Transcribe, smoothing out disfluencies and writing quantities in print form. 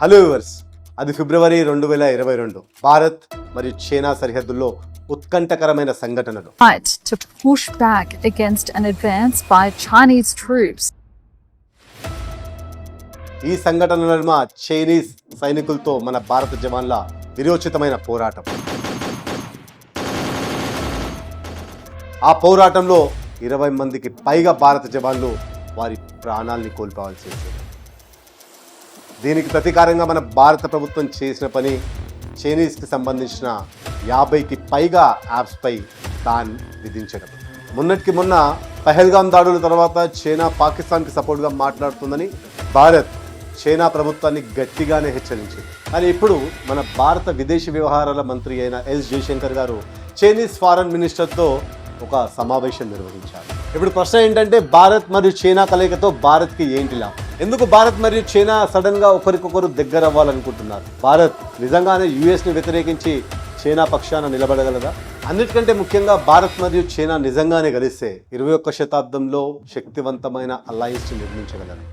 Hello viewers, అది ఫిబ్రవరి 2022 భారత్ మరియు China సరిహద్దుల్లో ఉత్కంఠకరమైన సంఘటనలు. To push back against an advance by Chinese troops. ఈ సంఘటనల నడుమ చైనీస్ సైనికులతో మన భారత జవాన్ల విరోచితమైన పోరాటం. ఆ పోరాటంలో 20 మందికి పైగా భారత జవాన్లు వారి ప్రాణాల్ని కోల్పోవాల్సి వచ్చింది. దీనికి ప్రతీకారంగా మన భారత ప్రభుత్వం చేసిన పని చైనీస్కి సంబంధించిన 50కి పైగా యాప్స్పై బ్యాన్ విధించడం. మొన్నటికి మొన్న పహల్గాం దాడుల తర్వాత చైనా పాకిస్తాన్కి సపోర్ట్గా మాట్లాడుతుందని భారత్ చైనా ప్రభుత్వాన్ని గట్టిగానే హెచ్చరించింది. కానీ ఇప్పుడు మన భారత విదేశీ వ్యవహారాల మంత్రి అయిన ఎస్ జయశంకర్ గారు చైనీస్ ఫారెన్ మినిస్టర్తో ఒక సమావేశం నిర్వహించారు. ఇప్పుడు ప్రశ్న ఏంటంటే, భారత్ మరియు చైనా కలయికతో భారత్కి ఏంటి లాభం? ఎందుకు భారత్ మరియు చైనా సడన్గా ఒకరికొకరు దగ్గర అవ్వాలనుకుంటున్నారు? భారత్ నిజంగానే యుఎస్ని వ్యతిరేకించి చైనా పక్షాన నిలబడగలదా? అన్నిటికంటే ముఖ్యంగా భారత్ మరియు చైనా నిజంగానే కలిస్తే 21వ శతాబ్దంలో శక్తివంతమైన అలయన్స్ని నిర్మించగలరు.